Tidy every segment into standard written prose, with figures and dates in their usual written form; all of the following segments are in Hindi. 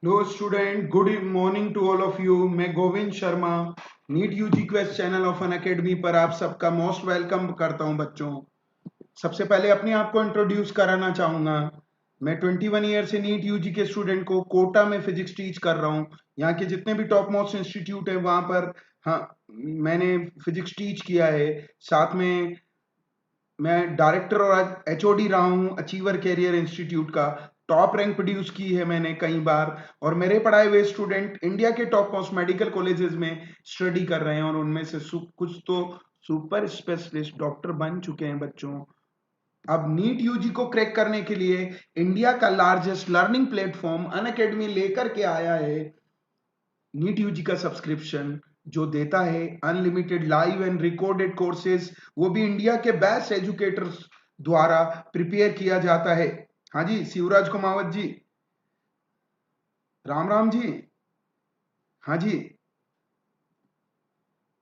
Hello student, good morning to all of you. मैं Govind Sharma NEET UG quest channel of Unacademy पर आप सबका मोस्ट वेलकम करता हूं बच्चों। सबसे पहले अपने आप को इंट्रोड्यूस कराना चाहूंगा। मैं 21 ईयर से नीट यूजी के स्टूडेंट को कोटा में फिजिक्स टीच कर रहा हूं। यहाँ के जितने भी टॉप मोस्ट इंस्टीट्यूट है वहां पर हाँ मैंने फिजिक्स टीच किया है। साथ में मैं डायरेक्टर और एचओडी रहा हूँ अचीवर कैरियर इंस्टीट्यूट का। टॉप रैंक प्रोड्यूस की है मैंने कई बार, और मेरे पढ़ाए हुए स्टूडेंट इंडिया के टॉप मोस्ट मेडिकल कॉलेजेस में स्टडी कर रहे हैं और उनमें से कुछ तो सुपर स्पेशलिस्ट डॉक्टर बन चुके हैं बच्चों। अब नीट यूजी को क्रैक करने के लिए इंडिया का लार्जेस्ट लर्निंग प्लेटफॉर्म अनअकैडमी लेकर के आया है नीट यूजी का सब्सक्रिप्शन, जो देता है unlimited live and recorded courses, वो भी इंडिया के बेस्ट एजुकेटर्स द्वारा प्रिपेयर किया जाता है। हाँ जी, शिवराज कुमावत जी, राम राम जी। हाँ जी।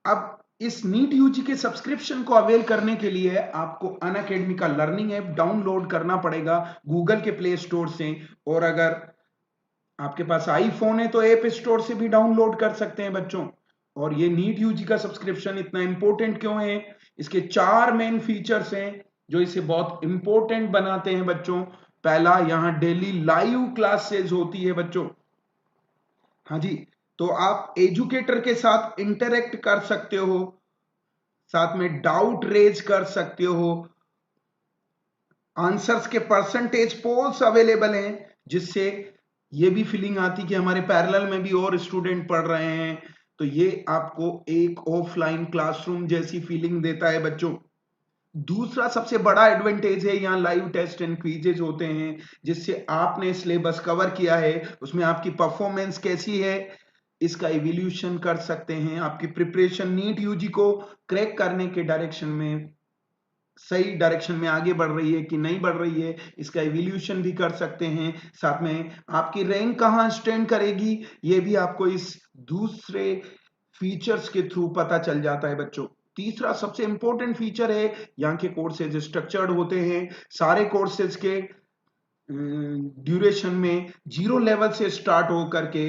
अब इस नीट यूजी के सब्सक्रिप्शन को अवेल करने के लिए आपको अनअकैडमी का लर्निंग ऐप डाउनलोड करना पड़ेगा गूगल के प्ले स्टोर से, और अगर आपके पास आईफोन है तो ऐप स्टोर से भी डाउनलोड कर सकते हैं बच्चों। और ये नीट यूजी का सब्सक्रिप्शन इतना इंपॉर्टेंट क्यों है? इसके चार मेन फीचर्स हैं जो इसे बहुत इंपॉर्टेंट बनाते हैं बच्चों। पहला, यहाँ डेली लाइव क्लासेस होती है बच्चों। हाँ जी, तो आप एजुकेटर के साथ इंटरेक्ट कर सकते हो, साथ में डाउट रेज कर सकते हो, आंसर्स के परसेंटेज पोल्स अवेलेबल हैं, जिससे ये भी फीलिंग आती कि हमारे पैरेलल में भी और स्टूडेंट पढ़ रहे हैं। तो ये आपको एक ऑफलाइन क्लासरूम जैसी फीलिंग देता है बच्चों। दूसरा सबसे बड़ा एडवांटेज है, यहाँ लाइव टेस्ट एंड क्विजेज होते हैं, जिससे आपने सिलेबस कवर किया है उसमें आपकी परफॉर्मेंस कैसी है इसका इवोल्यूशन कर सकते हैं। आपकी प्रिपरेशन नीट यूजी को क्रैक करने के डायरेक्शन में सही डायरेक्शन में आगे बढ़ रही है कि नहीं बढ़ रही है, इसका इवोल्यूशन भी कर सकते हैं। साथ में आपकी रैंक कहाँ स्टैंड करेगी ये भी आपको इस दूसरे फीचर्स के थ्रू पता चल जाता है बच्चों। तीसरा सबसे इंपॉर्टेंट फीचर है, यहाँ के कोर्सेज स्ट्रक्चर्ड होते हैं। सारे कोर्सेज के ड्यूरेशन में जीरो लेवल से स्टार्ट हो करके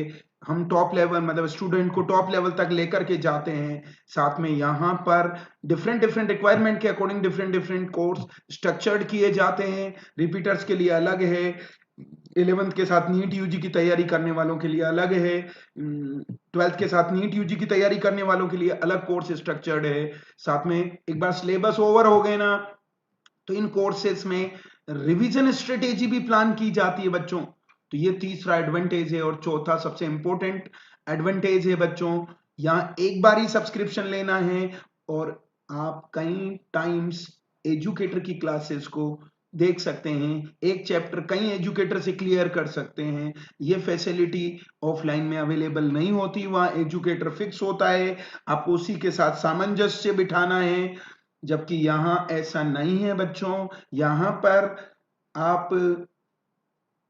हम टॉप लेवल मतलब स्टूडेंट को टॉप लेवल तक लेकर के जाते हैं। साथ में यहाँ पर डिफरेंट डिफरेंट रिक्वायरमेंट के according different different course structured किए जाते हैं। रिपीटर्स के लिए अलग है, 11th के साथ नीट यूजी की तैयारी करने वालों के लिए अलग है, 12th के साथ नीट यूजी की तैयारी करने वालों के लिए अलग कोर्स स्ट्रक्चर्ड है। साथ में एक बार सिलेबस ओवर हो गए ना, तो इन कोर्सेज में रिवीजन स्ट्रेटेजी भी प्लान की जाती है बच्चों। तो ये तीसरा एडवांटेज है। और चौथा सबसे इंपॉर्टेंट एडवांटेज है बच्चों, यहाँ एक बार ही सब्सक्रिप्शन लेना है और आप कई टाइम्स एजुकेटर की क्लासेस को देख सकते हैं। एक चैप्टर कई एजुकेटर से क्लियर कर सकते हैं। ये फैसिलिटी ऑफलाइन में अवेलेबल नहीं होती, वहाँ एजुकेटर फिक्स होता है, आपको उसी के साथ सामंजस्य बिठाना है। जबकि यहाँ ऐसा नहीं है बच्चों। यहाँ पर आप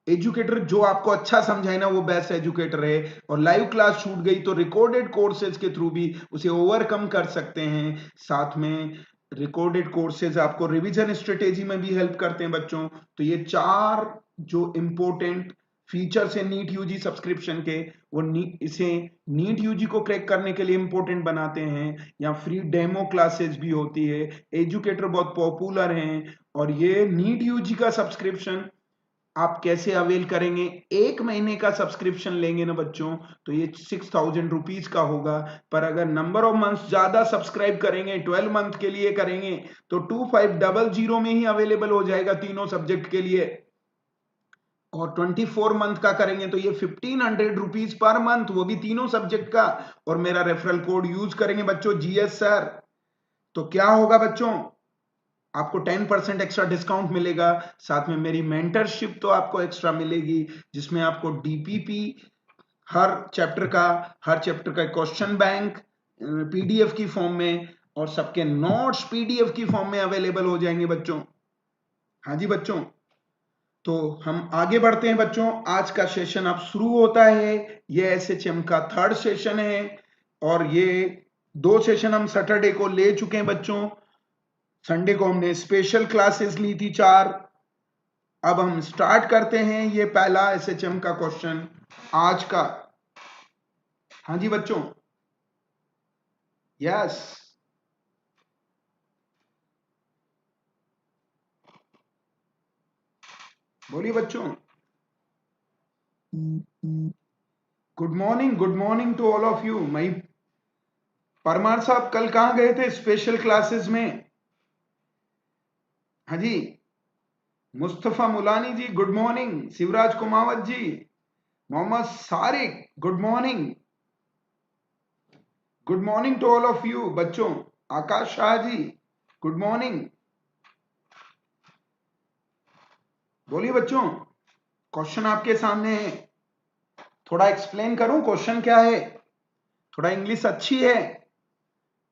एजुकेटर जो आपको अच्छा समझाए ना वो बेस्ट एजुकेटर है, और लाइव क्लास छूट गई तो रिकॉर्डेड कोर्सेज के थ्रू भी उसे ओवरकम कर सकते हैं। साथ में रिकॉर्डेड कोर्सेज आपको रिवीजन स्ट्रेटेजी में भी हेल्प करते हैं बच्चों। तो ये चार जो इंपॉर्टेंट फीचर्स है नीट यूजी सब्सक्रिप्शन के, वो इसे नीट यूजी को क्रैक करने के लिए इंपॉर्टेंट बनाते हैं। यहाँ फ्री डेमो क्लासेस भी होती है, एजुकेटर बहुत पॉपुलर हैं। और ये नीट यूजी का सब्सक्रिप्शन आप कैसे अवेल करेंगे? एक महीने का सब्सक्रिप्शन लेंगे ना बच्चों तो ये 6000 रुपीज का होगा, पर अगर नंबर ऑफ मंथ्स ज्यादा सब्सक्राइब करेंगे, 12 मंथ के लिए करेंगे, तो 2500 में ही अवेलेबल हो जाएगा तीनों सब्जेक्ट के लिए। और 24 मंथ का करेंगे तो ये 1500 रुपीज पर मंथ, वो भी तीनों सब्जेक्ट का। और मेरा रेफरल कोड यूज करेंगे बच्चों, जीएस सर, तो क्या होगा बच्चों? आपको 10% एक्स्ट्रा डिस्काउंट मिलेगा। साथ में मेरी मेंटरशिप तो आपको एक्स्ट्रा मिलेगी, जिसमें आपको डीपीपी हर चैप्टर का क्वेश्चन बैंक पीडीएफ की फॉर्म में, और सबके नोट्स पीडीएफ की फॉर्म में अवेलेबल हो जाएंगे बच्चों। हाँ जी बच्चों, तो हम आगे बढ़ते हैं बच्चों। आज का सेशन अब शुरू होता है। ये एसएचएम का थर्ड सेशन है, और ये दो सेशन हम सैटरडे को ले चुके हैं बच्चों। संडे को हमने स्पेशल क्लासेस ली थी 4। अब हम स्टार्ट करते हैं ये पहला एसएचएम का क्वेश्चन। आज का। हाँ जी बच्चों, यस, बोलिए बच्चों। Good morning to all of you. मई परमार साहब कल कहाँ गए थे स्पेशल क्लासेस में? हाँ जी, Mustafa Mulani ji good morning, Shivraj Kumawat ji, Mohammad Sarik good morning, good morning to all of you बच्चों। Akash Shah ji good morning. बोलिए बच्चों, क्वेश्चन आपके सामने है, थोड़ा एक्सप्लेन करूं क्वेश्चन क्या है? थोड़ा इंग्लिश अच्छी है।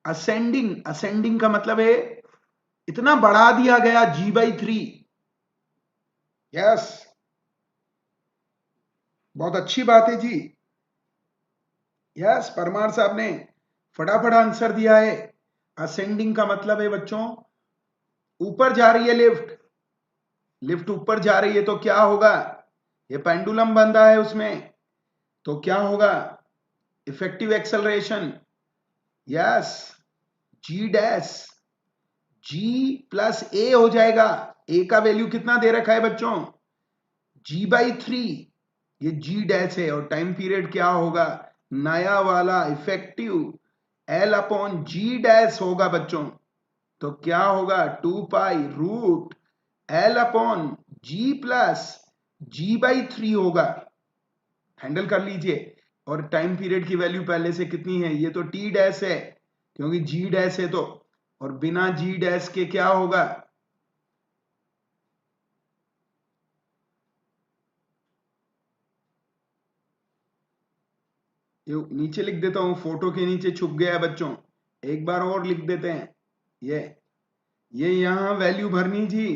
असेंडिंग, असेंडिंग का मतलब है इतना बढ़ा दिया गया G/3। यस, बहुत अच्छी बात है जी। यस, परमार साहब ने फटाफट आंसर दिया है। असेंडिंग का मतलब है बच्चों ऊपर जा रही है लिफ्ट, लिफ्ट ऊपर जा रही है तो क्या होगा? ये पेंडुलम बंधा है उसमें, तो क्या होगा? Effective acceleration. यस, जी डैश, G+A हो जाएगा। ए का वैल्यू कितना दे रखा है बच्चों? G/3, ये G डैश है और टाइम पीरियड क्या होगा? नया वाला इफेक्टिव L/G डैश होगा बच्चों। तो क्या होगा? 2π√L/G+G/3 होगा। हैंडल कर लीजिए। और टाइम पीरियड की वैल्यू पहले से कितनी है? ये तो T डैश है क्योंकि G डैश है तो, और बिना G डैश के क्या होगा? ये नीचे लिख देता हूं, फोटो के नीचे छुप गया है बच्चों, एक बार और लिख देते हैं। ये यहां वैल्यू भरनी जी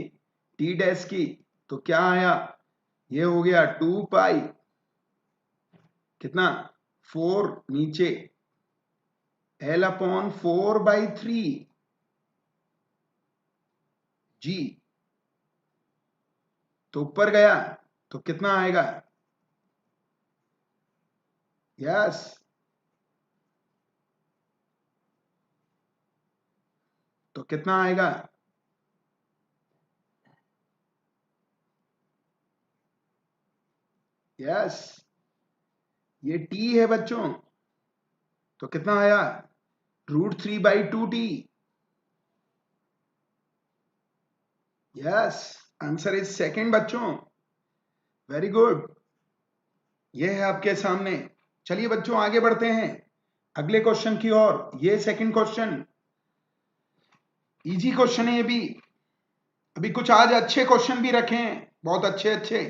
टी डैश की, तो क्या आया? ये हो गया 2π कितना 4 नीचे L/4/3 जी, तो ऊपर गया तो कितना आएगा? यस, तो कितना आएगा? यस, ये टी है बच्चों, तो कितना आया? √3/2T। Yes, answer is second बच्चों, वेरी गुड। ये है आपके सामने। चलिए बच्चों आगे बढ़ते हैं अगले क्वेश्चन की ओर। ये सेकंड क्वेश्चन इजी क्वेश्चन है ये भी। अभी कुछ आज अच्छे क्वेश्चन भी रखे हैं, बहुत अच्छे अच्छे।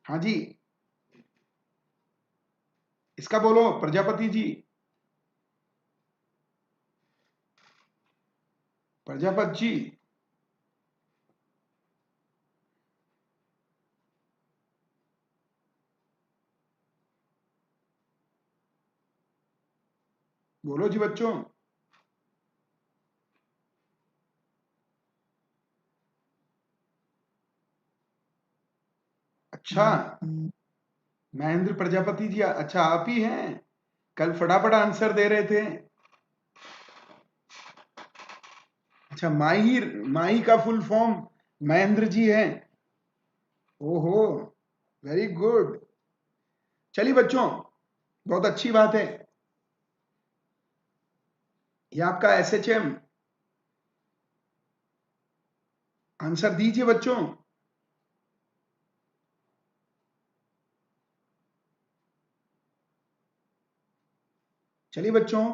हाँ जी, इसका बोलो प्रजापति जी। प्रजापति जी बोलो जी बच्चों। अच्छा, महेंद्र प्रजापति जी, अच्छा आप ही हैं, कल फटाफट आंसर दे रहे थे। अच्छा, माहिर, माही का फुल फॉर्म महेंद्र जी है। ओहो, वेरी गुड। चलिए बच्चों, बहुत अच्छी बात है। ये आपका SHM, आंसर दीजिए बच्चों। चलिए बच्चों,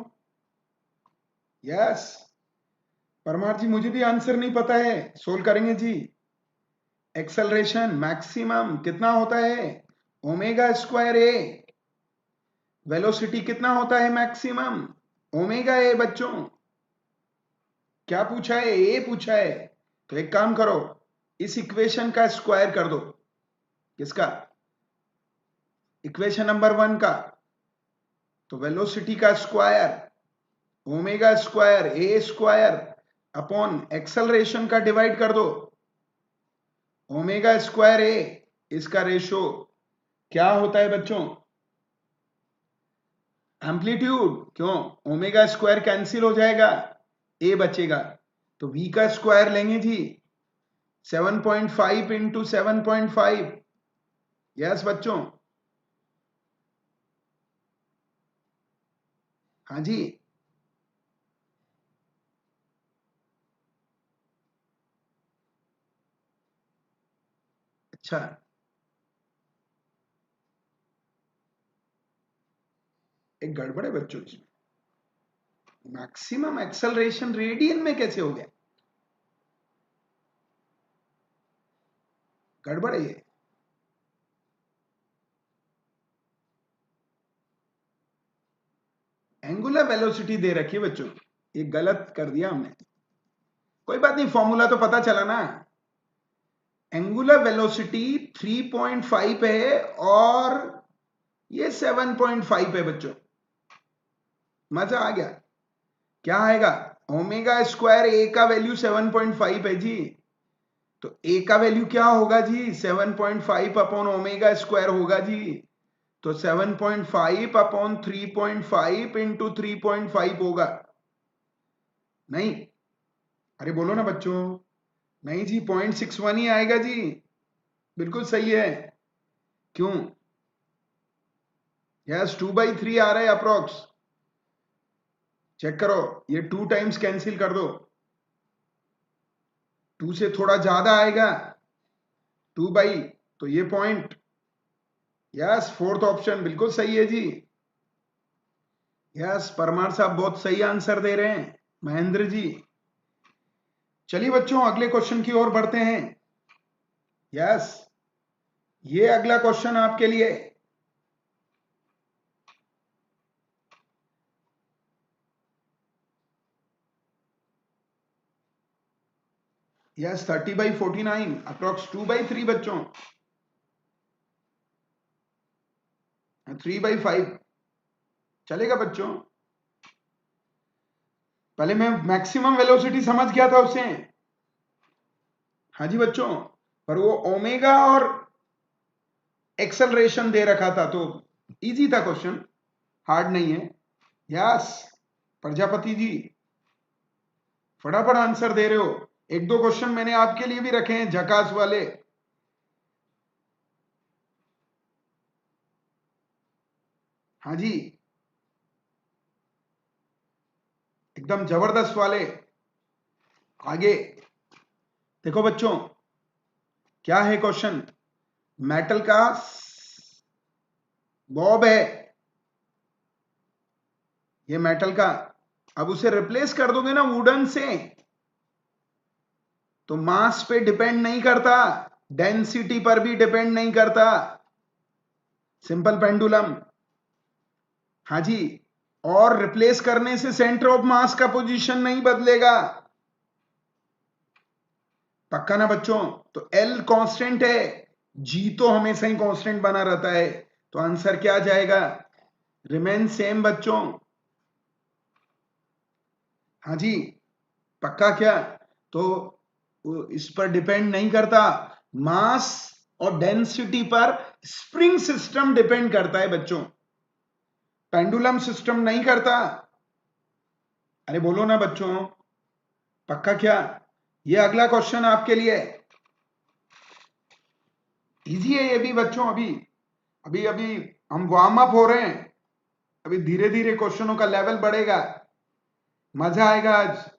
यस, परमार जी मुझे भी आंसर नहीं पता है, सोल्व करेंगे जी। एक्सेलरेशन मैक्सिमम कितना होता है? ω²A। वेलोसिटी कितना होता है मैक्सिमम? ω/A बच्चों। क्या पूछा है? ए पूछा है। तो एक काम करो, इस इक्वेशन का स्क्वायर कर दो। किसका? इक्वेशन नंबर 1 का। तो वेलोसिटी का स्क्वायर ω²A² अपॉन एक्सेलरेशन का डिवाइड कर दो। ओमेगा स्क्वायर ए, इसका रेशो क्या होता है बच्चों? एम्पलीट्यूड। क्यों? ओमेगा स्क्वायर कैंसिल हो जाएगा, ए बचेगा, तो वी का स्क्वायर लेंगे जी, 7.5 इंटू 7.5। यस बच्चों, हाँ जी। अच्छा, एक गड़बड़ है बच्चों इसमें। मैक्सिमम एक्सेलरेशन रेडियन में कैसे हो गया? गड़बड़ है ये। एंगुलर वेलोसिटी दे रखी है बच्चों, ये गलत कर दिया हमने। कोई बात नहीं, फॉर्मूला तो पता चला ना। एंगुलर वेलोसिटी 3.5 है और ये 7.5 है बच्चों। मजा आ गया? क्या आएगा? ओमेगा स्क्वायर ए का वैल्यू 7.5 है जी, तो ए का वैल्यू क्या होगा जी? 7.5 अपॉन ओमेगा स्क्वायर होगा जी, तो 7.5 अपॉन 3.5 इंटू 3.5 होगा। नहीं? अरे बोलो ना बच्चों। नहीं जी, 0.61 ही आएगा जी, बिल्कुल सही है। क्यों? यस, 2/3 आ रहा है अप्रोक्स। चेक करो, ये 2 टाइम्स कैंसिल कर दो, 2 से थोड़ा ज्यादा आएगा, 2/, तो ये पॉइंट। यस, फोर्थ ऑप्शन बिल्कुल सही है जी। यस, परमार साहब बहुत सही आंसर दे रहे हैं, महेंद्र जी। चलिए बच्चों, अगले क्वेश्चन की ओर बढ़ते हैं। यस, ये अगला क्वेश्चन आपके लिए। यस, 30/49 अप्रोक्स 2/3 बच्चों, 3/5 चलेगा बच्चों। पहले मैं मैक्सिमम वेलोसिटी समझ गया था उसे। हाँ जी बच्चों, पर वो ओमेगा और एक्सेलरेशन दे रखा था, तो इजी था क्वेश्चन, हार्ड नहीं है। यस, प्रजापति जी फटाफट आंसर दे रहे हो। एक दो क्वेश्चन मैंने आपके लिए भी रखे हैं झकास वाले। हाँ जी, एकदम जबरदस्त वाले। आगे देखो बच्चों, क्या है क्वेश्चन? मेटल का बॉब है, ये मेटल का, अब उसे रिप्लेस कर दोगे ना वुडन से, तो मास पे डिपेंड नहीं करता, डेंसिटी पर भी डिपेंड नहीं करता, सिंपल पेंडुलम। हाँ जी, और रिप्लेस करने से सेंटर ऑफ मास का पोजीशन नहीं बदलेगा। पक्का ना बच्चों? तो एल कांस्टेंट है, जी तो हमेशा ही कांस्टेंट बना रहता है, तो आंसर क्या आ जाएगा? रिमेन सेम बच्चों। हाँ जी, पक्का क्या? तो इस पर डिपेंड नहीं करता, मास और डेंसिटी पर स्प्रिंग सिस्टम डिपेंड करता है बच्चों, पेंडुलम सिस्टम नहीं करता। अरे बोलो ना बच्चों, पक्का क्या? ये अगला क्वेश्चन आपके लिए इजी है ये भी बच्चों। अभी अभी अभी हम वार्म अप हो रहे हैं, अभी धीरे धीरे क्वेश्चनों का लेवल बढ़ेगा, मजा आएगा आज।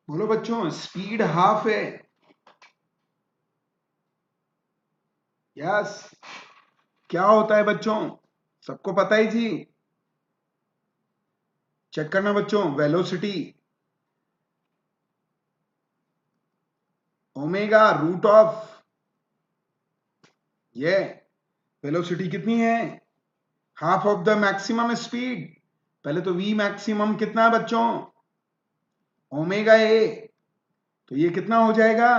बोलो बच्चों, स्पीड हाफ है। यस, क्या होता है बच्चों? सबको पता है जी। चेक करना बच्चों, वेलोसिटी ओमेगा रूट ऑफ ये वेलोसिटी कितनी है, half of the maximum speed. पहले तो वी मैक्सिमम कितना है बच्चों, ओमेगा ए, तो ये कितना हो जाएगा,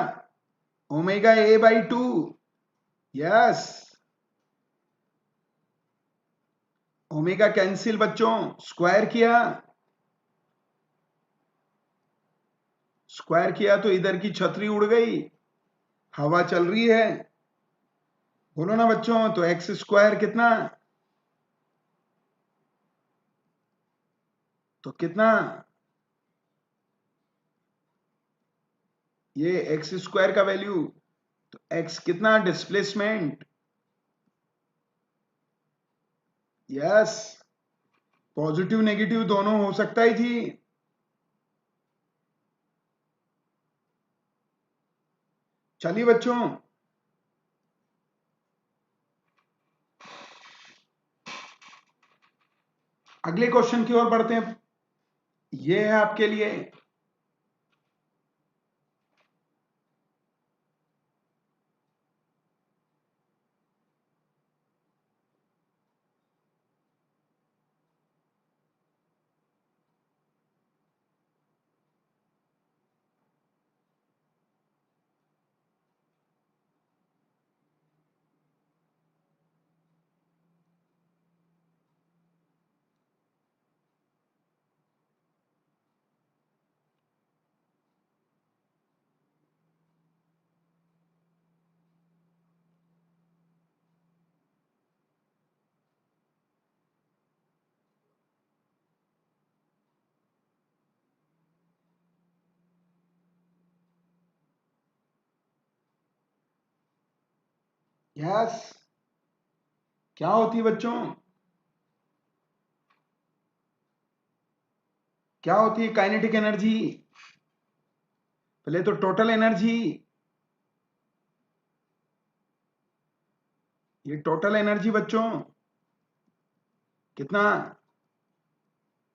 omega A by 2। Yes, omega cancel बच्चों, स्क्वायर किया, स्क्वायर किया तो इधर की छतरी उड़ गई, हवा चल रही है, बोलो ना बच्चों, तो एक्स स्क्वायर कितना, तो कितना, ये एक्स स्क्वायर का वैल्यू, तो एक्स कितना, डिस्प्लेसमेंट। यस, पॉजिटिव नेगेटिव दोनों हो सकता ही थी। चलिए बच्चों, अगले क्वेश्चन की ओर बढ़ते हैं। ये है आपके लिए, यस, क्या होती है बच्चों, क्या होती है काइनेटिक एनर्जी, पहले तो टोटल एनर्जी, ये टोटल एनर्जी बच्चों कितना,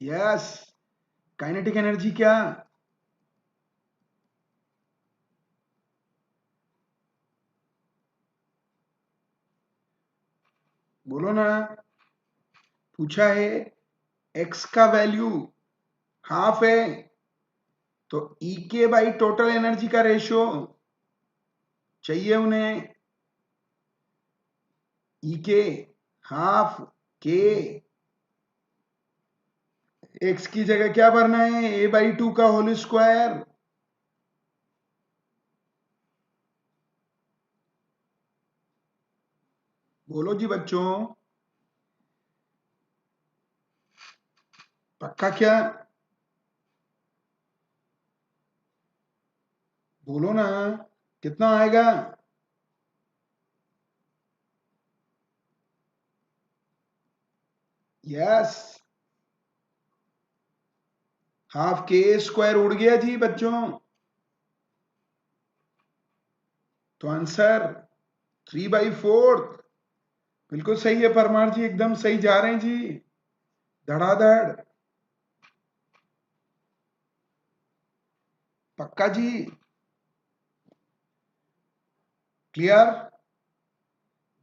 यस, काइनेटिक एनर्जी क्या, बोलो ना, पूछा है, एक्स का वैल्यू हाफ है, तो ई के बाई टोटल एनर्जी का रेशियो चाहिए उन्हें, ई के हाफ के, एक्स की जगह क्या भरना है, ए बाई 2 का होल स्क्वायर। बोलो जी बच्चों, पक्का क्या, बोलो ना, कितना आएगा, यस, हाफ के स्क्वायर उड़ गया जी बच्चों, तो आंसर 3/4। बिल्कुल सही है परमार जी, एकदम सही जा रहे हैं जी, धड़ाधड़, पक्का जी, क्लियर।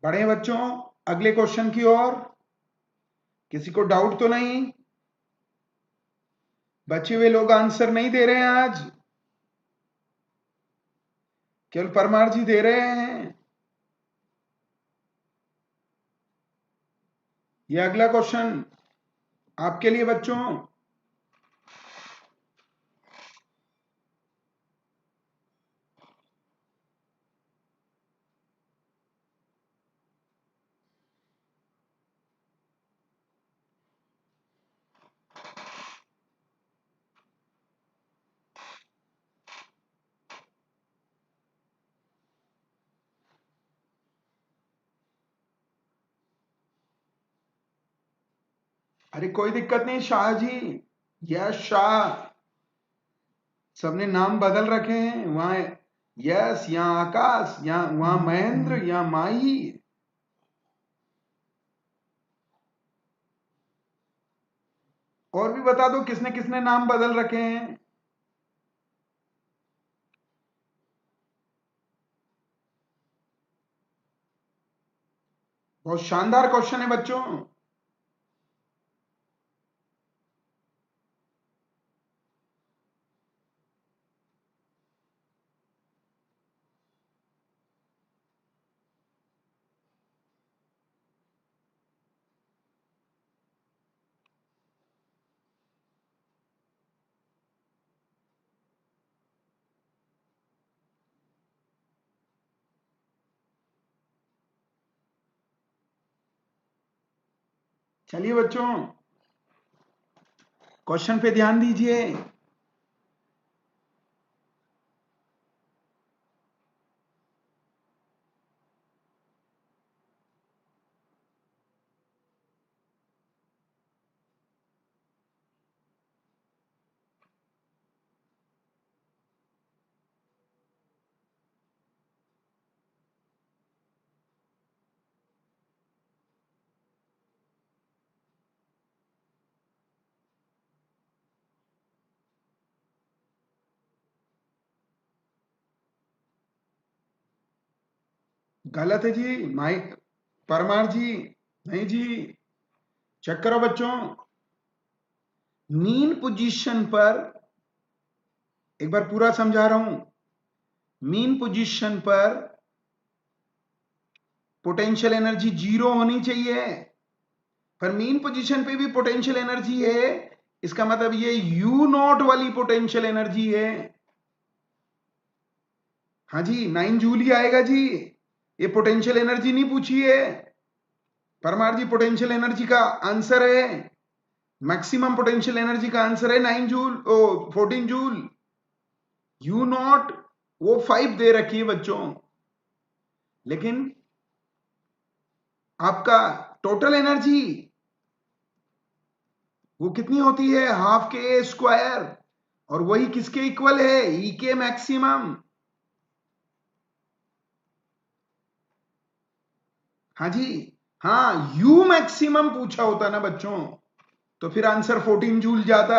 बढ़े बच्चों अगले क्वेश्चन की ओर, किसी को डाउट तो नहीं, बचे हुए लोग आंसर नहीं दे रहे हैं आज, केवल परमार जी दे रहे हैं। ये अगला क्वेश्चन आपके लिए बच्चों, अरे कोई दिक्कत नहीं शाह जी, यस शाह, सबने नाम बदल रखे हैं, वहां यस, यहाँ आकाश, यहाँ वहां महेंद्र, यहाँ माही, और भी बता दो किसने किसने नाम बदल रखे हैं। बहुत शानदार क्वेश्चन है बच्चों। चलिए बच्चों, क्वेश्चन पे ध्यान दीजिए। गलत है जी। माई परमार जी, नहीं जी। चेक करो बच्चों, मीन पोजीशन पर, एक बार पूरा समझा रहा हूं। मीन पोजीशन पर पोटेंशियल एनर्जी 0 होनी चाहिए, पर मीन पोजीशन पे भी पोटेंशियल एनर्जी है। इसका मतलब ये यू नॉट वाली पोटेंशियल एनर्जी है। हाँ जी, 9 जूल ही आएगा जी। ये पोटेंशियल एनर्जी नहीं पूछी है परमार जी। पोटेंशियल एनर्जी का आंसर है, मैक्सिमम पोटेंशियल एनर्जी का आंसर है 9 जूल, 14 जूल। यू नॉट वो 5 दे रखी है बच्चों, लेकिन आपका टोटल एनर्जी वो कितनी होती है, हाफ के स्क्वायर। और वही किसके इक्वल है, ई के मैक्सिमम। हाँ जी, हाँ, यू मैक्सिमम पूछा होता ना बच्चों, तो फिर आंसर 14 जूल जाता।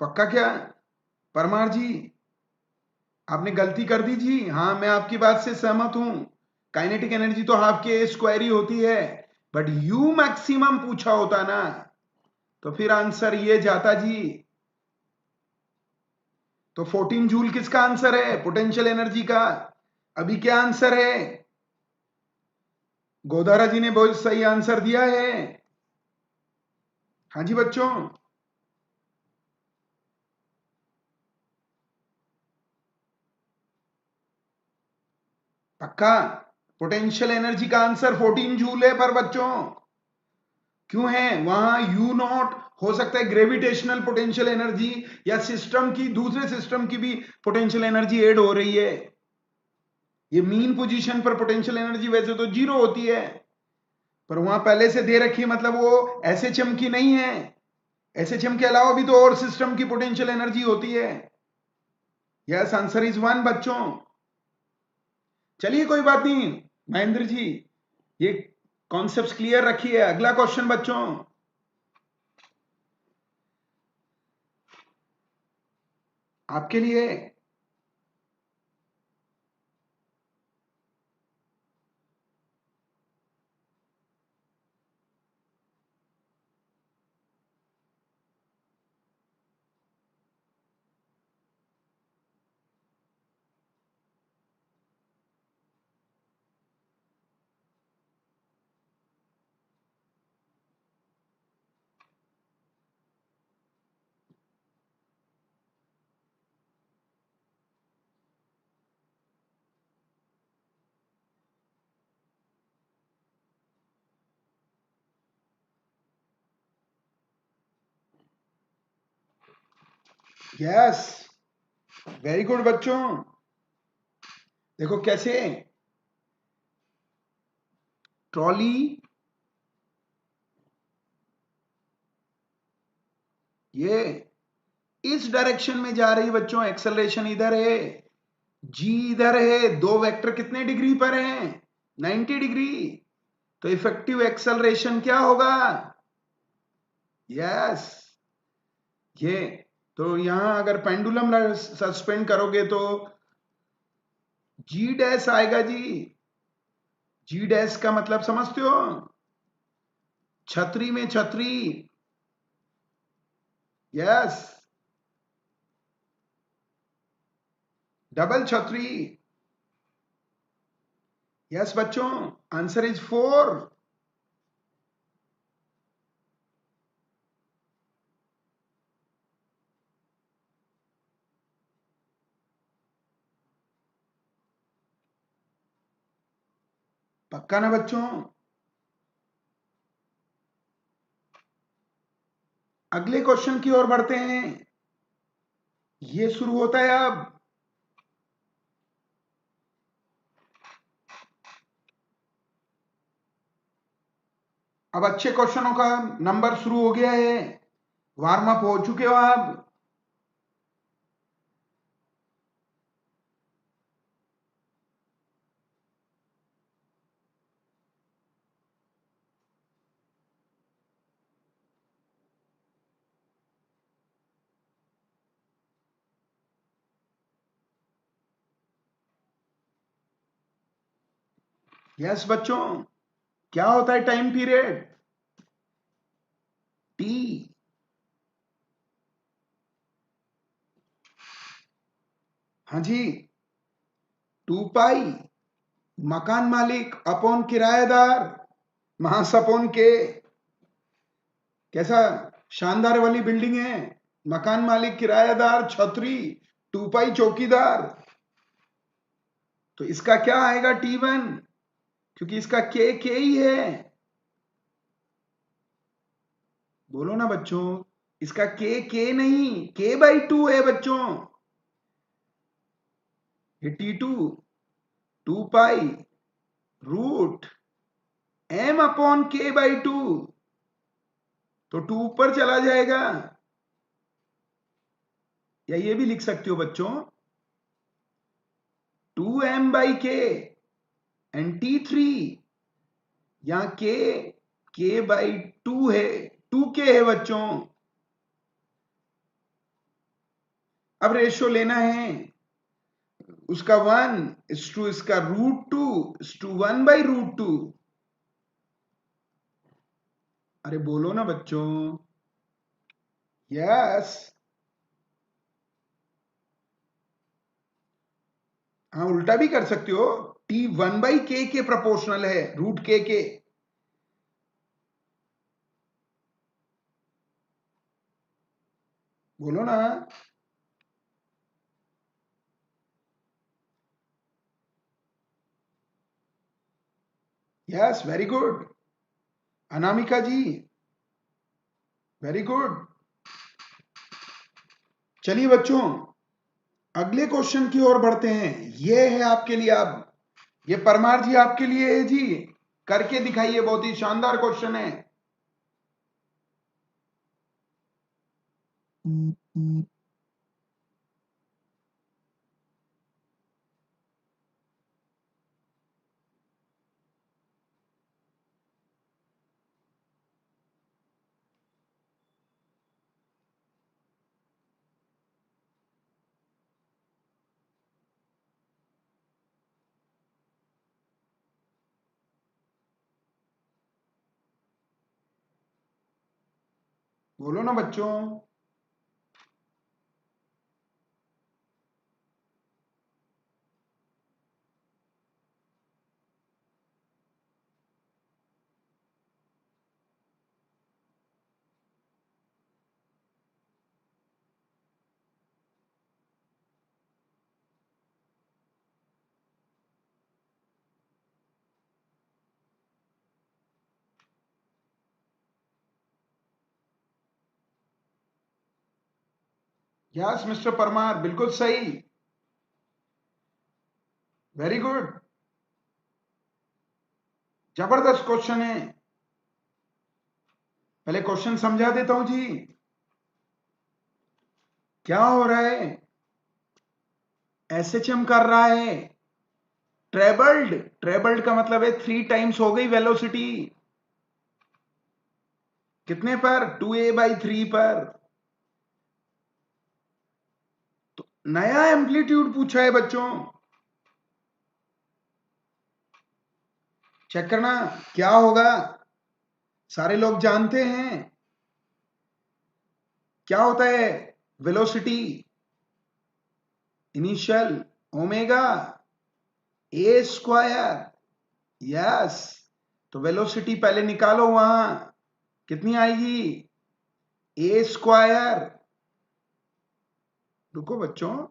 पक्का क्या परमार जी? आपने गलती कर दी जी। हाँ, मैं आपकी बात से सहमत हूं। काइनेटिक एनर्जी तो हाफ के स्क्वायर ही होती है, बट यू मैक्सिमम पूछा होता ना, तो फिर आंसर ये जाता जी। तो 14 जूल किसका आंसर है, पोटेंशियल एनर्जी का। अभी क्या आंसर है? गोदारा जी ने बहुत सही आंसर दिया है। हाँ जी बच्चों, पक्का पोटेंशियल एनर्जी का आंसर 14 जूल है। पर बच्चों क्यों है वहां यू नॉट, हो सकता है ग्रेविटेशनल पोटेंशियल एनर्जी या सिस्टम की, दूसरे सिस्टम की भी पोटेंशियल एनर्जी ऐड हो रही है। ये मीन पोजीशन पर पोटेंशियल एनर्जी वैसे तो 0 होती है, पर वहां पहले से दे रखी है, मतलब वो एसएचएम की नहीं है। एसएचएम के अलावा भी तो और सिस्टम की पोटेंशियल एनर्जी होती है। यस, आंसर इज 1 बच्चों। चलिए कोई बात नहीं महेंद्र जी, ये कॉन्सेप्ट क्लियर रखिए। अगला क्वेश्चन बच्चों, आपके लिए। यस, वेरी गुड बच्चों। देखो कैसे ट्रॉली ये इस डायरेक्शन में जा रही बच्चों, एक्सेलरेशन इधर है, जी इधर है, दो वेक्टर कितने डिग्री पर हैं, 90 डिग्री। तो इफेक्टिव एक्सेलरेशन क्या होगा? यस, ये तो यहां अगर पेंडुलम सस्पेंड करोगे तो जी डैश आएगा जी। जी डैश का मतलब समझते हो? छतरी में छतरी। यस, डबल छतरी। यस बच्चों, आंसर इज 4। पक्का ना बच्चों? अगले क्वेश्चन की ओर बढ़ते हैं। ये शुरू होता है अब अच्छे क्वेश्चनों का नंबर शुरू हो गया है। वार्म अप हो चुके हो आप? यस बच्चों, क्या होता है टाइम पीरियड? टी। हाँ जी, 2 पाई मकान मालिक अपॉन किराएदार मास अपॉन के। कैसा शानदार वाली बिल्डिंग है, मकान मालिक किराएदार छतरी 2 पाई चौकीदार। तो इसका क्या आएगा? T1, क्योंकि इसका के ही है। बोलो ना बच्चों, इसका के नहीं, K/2 है बच्चों। ये T2 2 pi root M upon K/2, तो 2 ऊपर चला जाएगा। या ये भी लिख सकते हो बच्चों, 2M/K एंड T3। यहां K/2 है, 2K है बच्चों। अब रेशियो लेना है उसका 1:, इसका √2:, 1/√2। अरे बोलो ना बच्चों। यस, हाँ उल्टा भी कर सकते हो। T 1/K के प्रोपोर्शनल है, √K के। बोलो ना। Yes, very good Anamika ji, very good. चलिए बच्चों, अगले क्वेश्चन की ओर बढ़ते हैं। ये है आपके लिए, अब ये परमार जी आपके लिए है जी। करके दिखाइए, बहुत ही शानदार क्वेश्चन है। बोलो ना बच्चों। यस मिस्टर परमार, बिल्कुल सही, वेरी गुड, जबरदस्त क्वेश्चन है। पहले क्वेश्चन समझा देता हूं जी। क्या हो रहा है? एसएचएम कर रहा है ट्रेबल्ड, ट्रेबल्ड का मतलब है 3 टाइम्स हो गई वेलोसिटी। कितने पर? 2a/3 पर। तो नया एम्पलीट्यूड पूछा है बच्चों, चेक करना क्या होगा। सारे लोग जानते हैं क्या होता है velocity initial, omega A square. Yes, तो वेलोसिटी पहले निकालो, वहां कितनी आएगी? ए स्क्वायर। रुको बच्चों,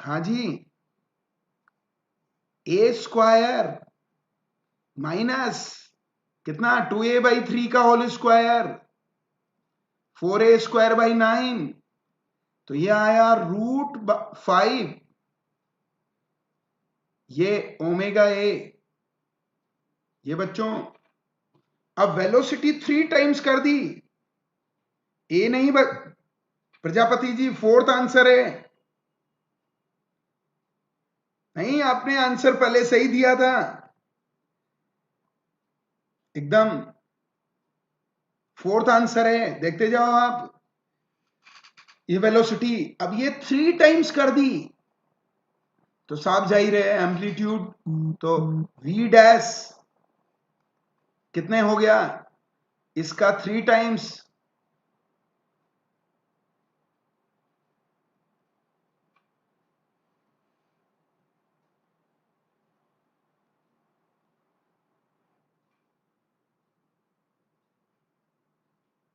हाँ जी, ए स्क्वायर माइनस कितना? 2a/3 का होल स्क्वायर, 4a² / 9, तो ये आया √5। ये ओमेगा ए। ये बच्चों अब वेलोसिटी 3 टाइम्स कर दी। ए नहीं प्रजापति जी, 4th आंसर है। नहीं, आपने आंसर पहले सही दिया था एकदम, 4th आंसर है, देखते जाओ आप। ये वेलोसिटी अब ये 3 टाइम्स कर दी, तो साफ जाहिर है एम्पलीट्यूड, तो v डैश कितने हो गया इसका? 3 टाइम्स।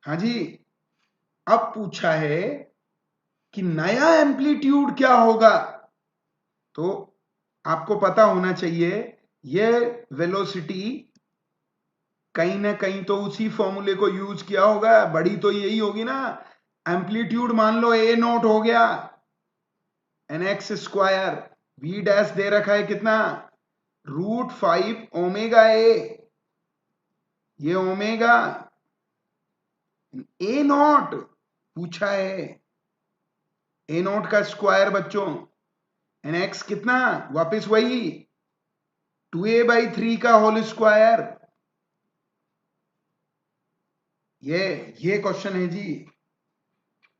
हाँ जी, अब पूछा है कि नया एम्पलीट्यूड क्या होगा, तो आपको पता होना चाहिए ये वेलोसिटी कहीं ना कहीं तो उसी फॉर्मूले को यूज किया होगा, बड़ी तो यही होगी ना। एम्पलीट्यूड मान लो a0 हो गया, nx², v डैश दे रखा है कितना? √5 ओमेगा ए। ये ओमेगा a0 पूछा है, a0 का स्क्वायर बच्चों, nx कितना? वापस वही 2a/3 का होल स्क्वायर। ये क्वेश्चन है जी।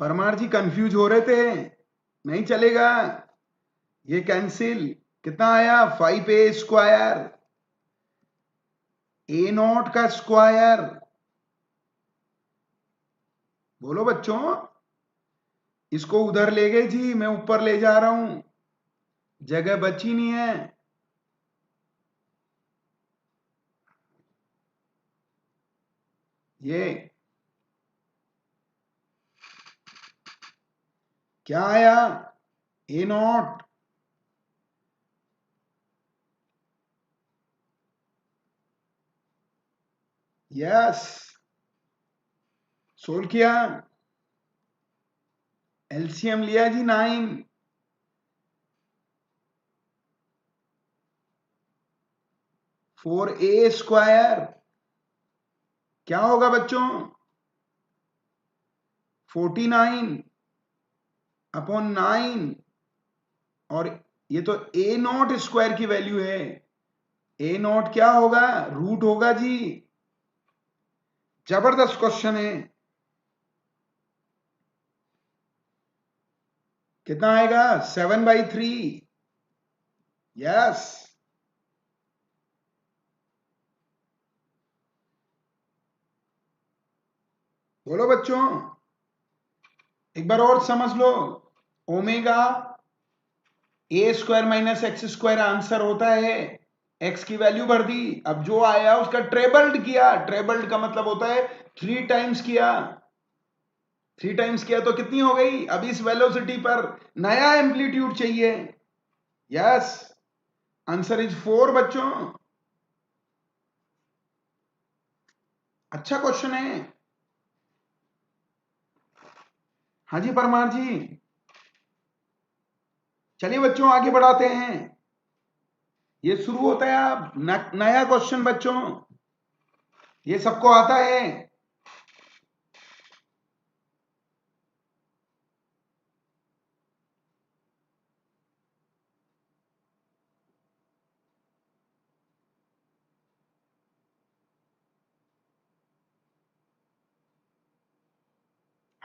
परमार जी कंफ्यूज हो रहे थे, नहीं चलेगा, ये कैंसिल। कितना आया? 5a², a0 का स्क्वायर। बोलो बच्चों, इसको उधर ले गए जी, मैं ऊपर ले जा रहा हूं, जगह बची नहीं है। ये क्या आया? a0, यस, सोल्व किया, एलसीएम लिया जी 9, 4a² क्या होगा बच्चों? 49/9, और ये तो a0² की वैल्यू है, a0 क्या होगा? रूट होगा जी। जबरदस्त क्वेश्चन है। कितना आएगा? 7/3। यस, बोलो बच्चों, एक बार और समझ लो। ओमेगा a² - आंसर होता है, x की वैल्यू भर दी, अब जो आया उसका ट्रेबल्ड किया। ट्रेबल्ड का मतलब होता है 3 टाइम्स किया। 3 टाइम्स किया तो कितनी हो गई? अब इस वेलोसिटी पर नया एम्पलीट्यूड चाहिए। यस, आंसर इज 4 बच्चों। अच्छा क्वेश्चन है। हाँ जी परमार जी, चलिए बच्चों आगे बढ़ाते हैं। ये शुरू होता है अब नया क्वेश्चन बच्चों, ये सबको आता है।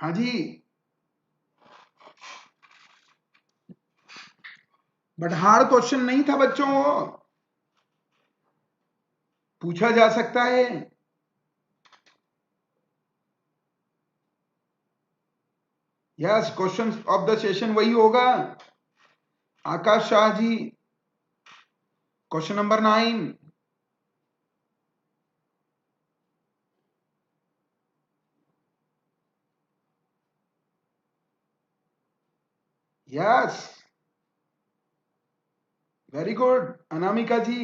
हाँ जी, बट हार्ड क्वेश्चन नहीं था बच्चों, वो पूछा जा सकता है। Yes, question of the session वही होगा। Akash Shah ji, question number 9। Yes, very good Anamika ji.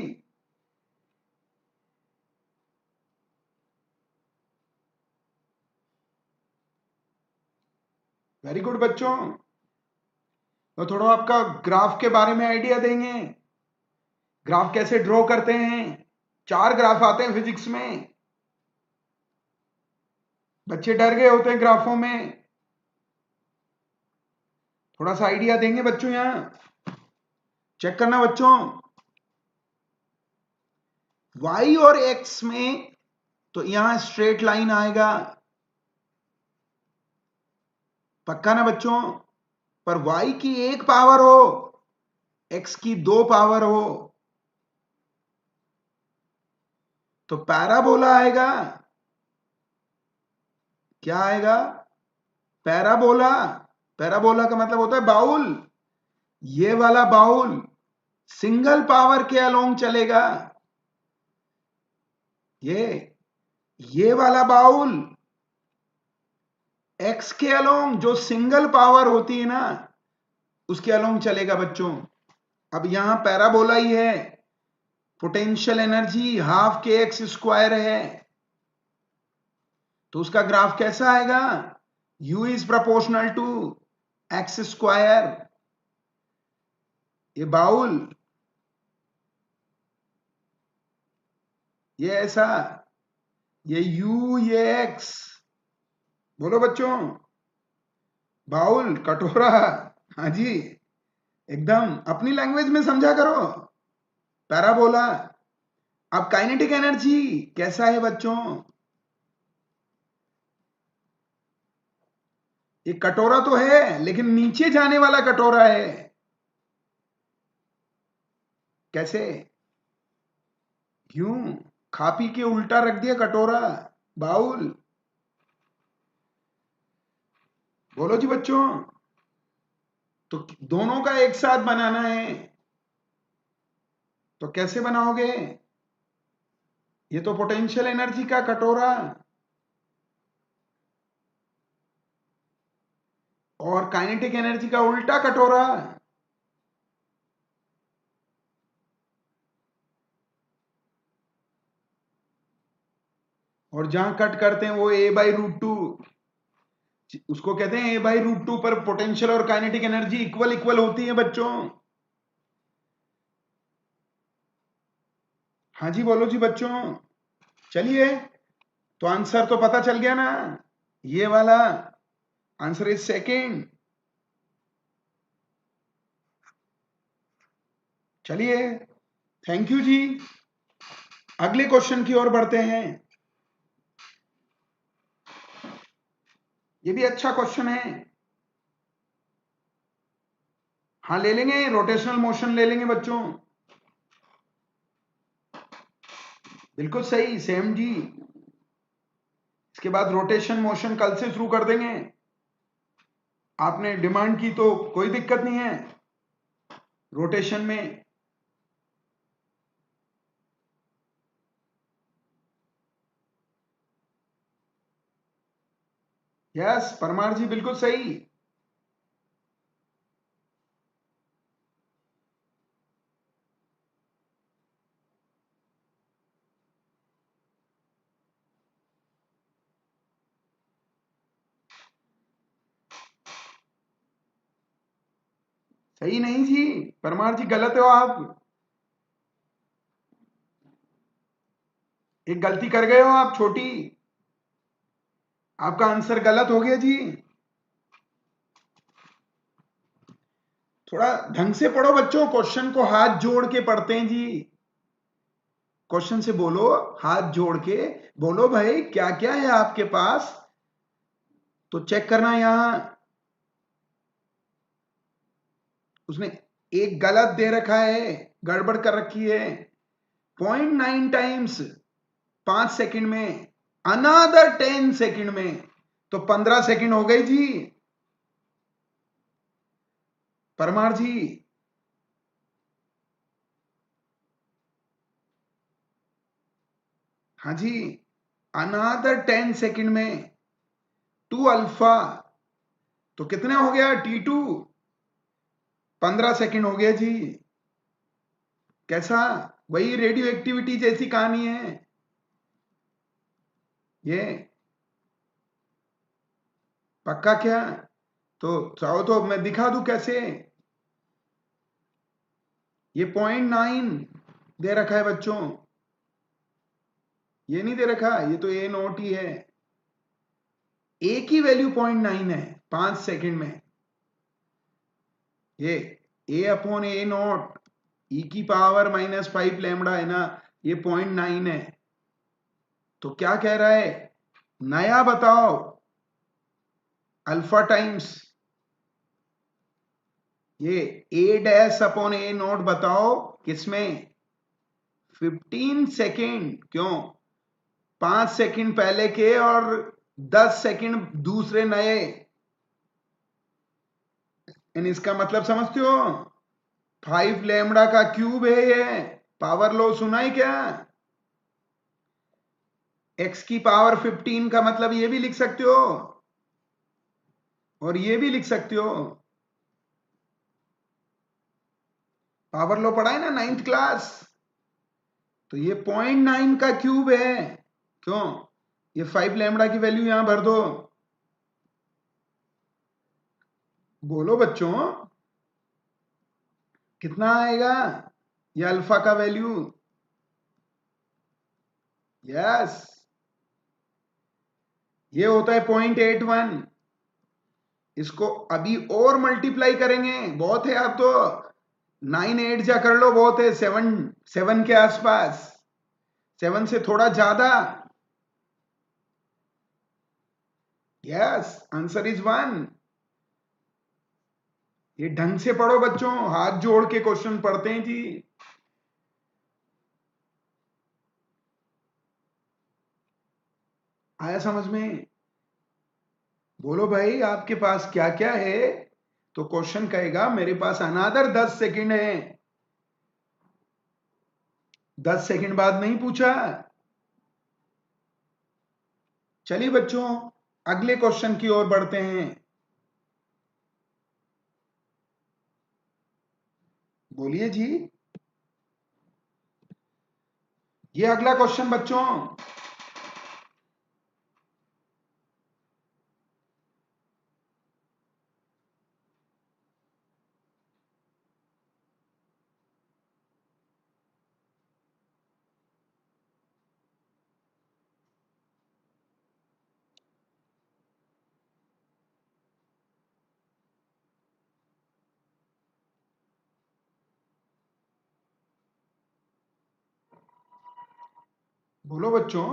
Very good बच्चों, तो थोड़ा आपका ग्राफ के बारे में आइडिया देंगे। ग्राफ कैसे ड्रॉ करते हैं? 4 ग्राफ आते हैं फिजिक्स में। बच्चे डर गए होते हैं ग्राफों में। थोड़ा सा आइडिया देंगे बच्चों, यहां चेक करना बच्चों। y और x में तो यहां स्ट्रेट लाइन आएगा, पक्का ना बच्चों? पर y की 1 पावर हो, x की 2 पावर हो, तो पैराबोला आएगा। क्या आएगा? पैराबोला। पैराबोला का मतलब होता है बाउल। ये वाला बाउल सिंगल पावर के अलोंग चलेगा। ये वाला बाउल x के अलोंग, जो सिंगल पावर होती है ना, उसके अलोंग चलेगा बच्चों। अब यहां पैराबोला ही है, पोटेंशियल एनर्जी हाफ के एक्स स्क्वायर है, तो उसका ग्राफ कैसा आएगा? u is proportional to x square. ये बाउल, ये ऐसा, ये u, ये x। बोलो बच्चों, बाउल, कटोरा। हाँ जी, एकदम अपनी लैंग्वेज में समझा करो। पैराबोला। अब काइनेटिक एनर्जी कैसा है बच्चों? ये कटोरा तो है, लेकिन नीचे जाने वाला कटोरा है। कैसे? क्यों? खा पी के उल्टा रख दिया कटोरा, बाउल। बोलो जी बच्चों, तो दोनों का एक साथ बनाना है, तो कैसे बनाओगे? ये तो पोटेंशियल एनर्जी का कटोरा, और काइनेटिक एनर्जी का उल्टा कटोरा। और जहां कट करते हैं वो a/√2, उसको कहते हैं a/√2 पर पोटेंशियल और काइनेटिक एनर्जी इक्वल इक्वल होती है बच्चों। हाँ जी, बोलो जी बच्चों। चलिए, तो आंसर तो पता चल गया ना, ये वाला आंसर इज सेकेंड। चलिए, थैंक यू जी। अगले क्वेश्चन की ओर बढ़ते हैं। ये भी अच्छा क्वेश्चन है। हाँ, ले लेंगे, रोटेशनल मोशन ले लेंगे बच्चों। बिल्कुल सही, सेम जी। इसके बाद रोटेशन मोशन कल से शुरू कर देंगे। आपने डिमांड की तो कोई दिक्कत नहीं है रोटेशन में। यस परमार जी, बिल्कुल सही। सही नहीं जी, परमार जी गलत हो आप। एक गलती कर गए हो आप छोटी। आपका आंसर गलत हो गया जी। थोड़ा ढंग से पढ़ो बच्चों, क्वेश्चन को हाथ जोड़ के पढ़ते हैं जी। क्वेश्चन से बोलो, हाथ जोड़ के बोलो, भाई क्या क्या है आपके पास, तो चेक करना, यहां उसने एक गलत दे रखा है, गड़बड़ कर रखी है। 0.9 टाइम्स 5 सेकंड में, अनदर 10 सेकंड में, तो 15 सेकंड हो गई जी परमार जी। हाँ जी, अनदर 10 सेकंड में 2 अल्फा, तो कितने हो गया T2? 15 सेकंड हो गया जी। कैसा? वही रेडियो एक्टिविटी जैसी कहानी है ये। पक्का क्या? तो चाहो तो मैं दिखा दूं कैसे। ये 0.9 दे रखा है बच्चों, ये नहीं दे रखा, ये तो ए नोट ही है। ए की वैल्यू 0.9 है 5 सेकंड में। ये ए अपॉन ए नॉट ई की पावर -5 लैम्बडा है ना, ये 0.9 है। तो क्या कह रहा है, नया बताओ अल्फा टाइम्स ये ए डैश अपॉन ए नॉट बताओ किसमें? 15 सेकेंड। क्यों? 5 सेकंड पहले के और 10 सेकंड दूसरे नए। इसका मतलब समझते हो? 5 लैम्बडा का क्यूब है ये। पावर लो सुना ही क्या? x की पावर 15 का मतलब ये भी लिख सकते हो और ये भी लिख सकते हो। पावर लो पढ़ा है ना 9th क्लास। तो ये 0.9 का क्यूब है। क्यों? ये 5 लैम्बडा की वैल्यू यहां भर दो। बोलो बच्चों, कितना आएगा ये अल्फा का वैल्यू? यस, ये होता है 0.81। इसको अभी और मल्टीप्लाई करेंगे, बहुत है। आप तो 9 8 जा कर लो, बहुत है। 7 7 के आसपास, 7 से थोड़ा ज्यादा। Yes, answer is 1। ये ढंग से पढ़ो बच्चों, हाथ जोड़ के क्वेश्चन पढ़ते हैं जी। आया समझ में? बोलो भाई, आपके पास क्या क्या है? तो क्वेश्चन कहेगा मेरे पास अनादर 10 सेकंड है। 10 सेकंड बाद नहीं पूछा। चलिए बच्चों, अगले क्वेश्चन की ओर बढ़ते हैं। बोलिए जी। ये अगला क्वेश्चन बच्चों, बोलो बच्चों।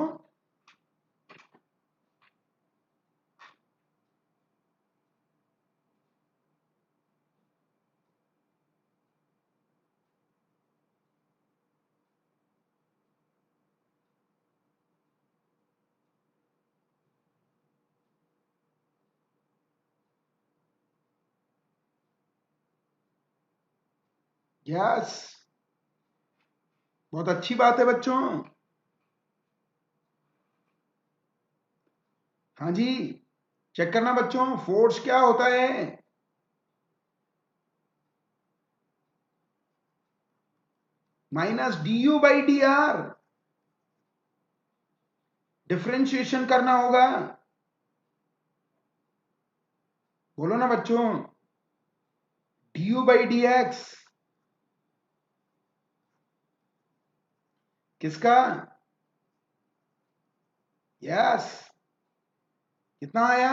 यस, बहुत अच्छी बात है बच्चों। हाँ जी, चेक करना बच्चों, फोर्स क्या होता है? -du/dr। डिफरेंशिएशन करना होगा। बोलो ना बच्चों, du/dx किसका? यस, कितना आया?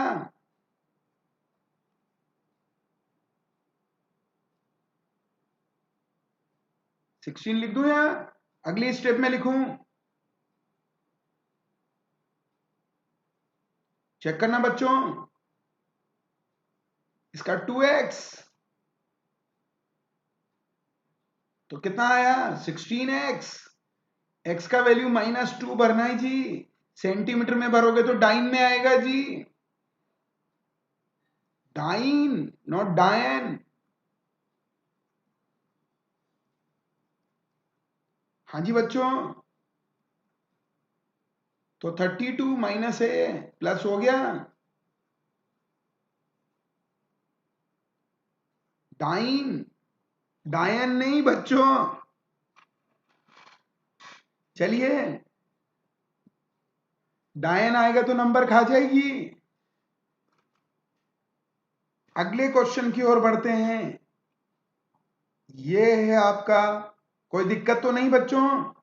16 लिख दूं या अगली स्टेप में लिखूं? चेक करना बच्चों, इसका 2x, तो कितना आया 16x। x का वैल्यू -2 भरना है जी, सेंटीमीटर में भरोगे तो डाइन में आएगा जी, डाइन नॉट डायन। हाँ जी बच्चों, तो 32 माइनस है प्लस हो गया, डाइन, डायन नहीं बच्चों। चलिए, डायन आएगा तो नंबर खा जाएगी। अगले क्वेश्चन की ओर बढ़ते हैं। ये है आपका, कोई दिक्कत तो नहीं बच्चों?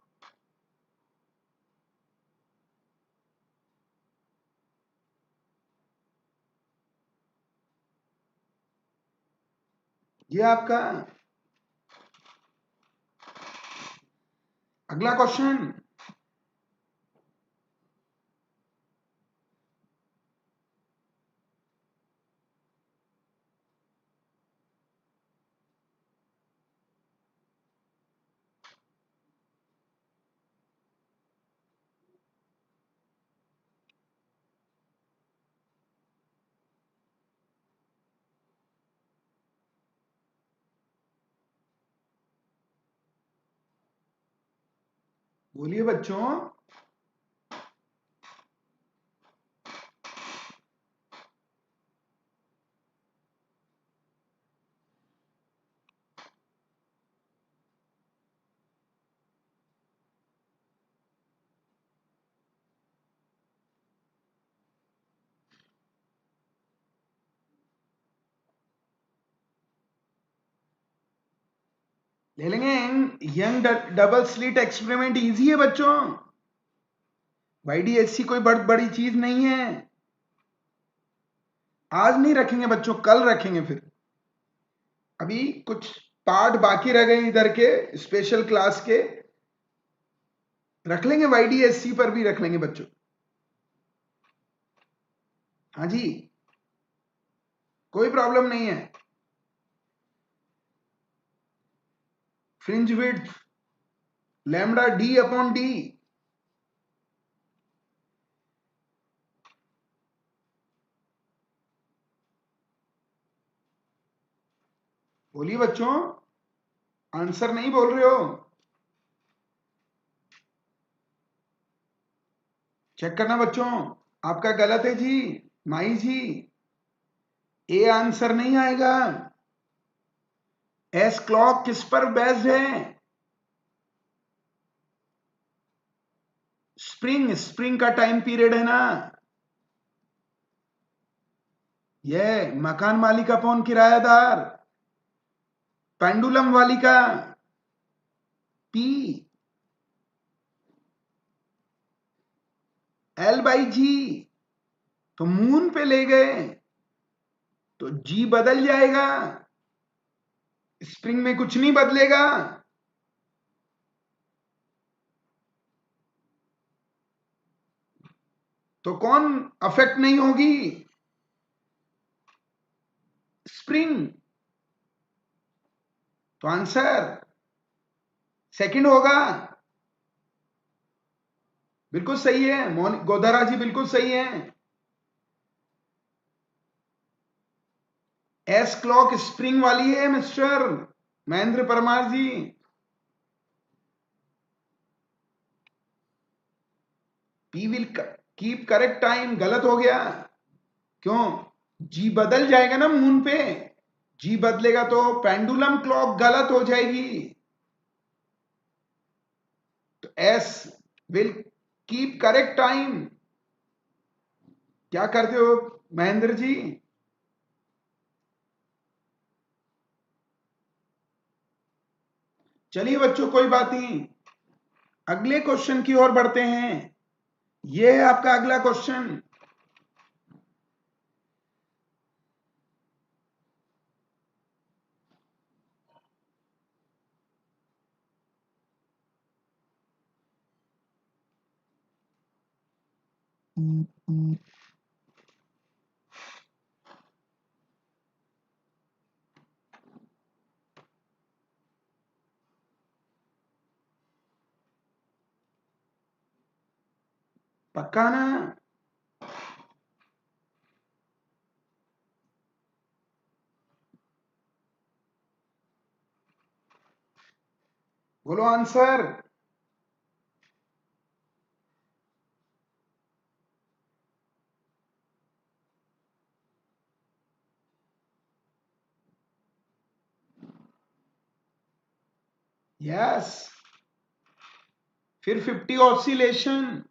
ये आपका अगला क्वेश्चन। बोलिए बच्चों। ले लेंगे young double slit experiment, easy है बच्चों। YDSC कोई बड़ी चीज नहीं है। आज नहीं रखेंगे बच्चों, कल रखेंगे। फिर अभी कुछ पार्ट बाकी रह गए इधर के स्पेशल क्लास के, रख लेंगे। YDSC पर भी रख लेंगे बच्चों। हाँ जी, कोई प्रॉब्लम नहीं है। Fringe width lambda D upon D। बोलिए बच्चों, आंसर नहीं बोल रहे हो? चेक करना बच्चों, आपका गलत है जी, माई जी। ए आंसर नहीं आएगा। एस क्लॉक किस पर बेस्ड है? स्प्रिंग, स्प्रिंग का टाइम पीरियड है ना। यह मकान मालिक अपॉन किरायादार, पेंडुलम वाली का पी, L बाई जी। तो मून पे ले गए तो जी बदल जाएगा, स्प्रिंग में कुछ नहीं बदलेगा। तो कौन अफेक्ट नहीं होगी? स्प्रिंग। तो आंसर सेकंड होगा। बिल्कुल सही है गोदारा जी, बिल्कुल सही है। एस क्लॉक स्प्रिंग वाली है mister Mahendra Parmar ji. P will keep correct time, गलत हो गया। क्यों? जी बदल जाएगा ना मून पे, जी बदलेगा तो पेंडुलम क्लॉक गलत हो जाएगी। तो S will keep correct time. क्या करते हो महेंद्र जी? चलिए बच्चों, कोई बात नहीं, अगले क्वेश्चन की ओर बढ़ते हैं। ये है आपका अगला क्वेश्चन। पक्का ना? बोलो आंसर। यस। फिर 50 ऑसिलेशन।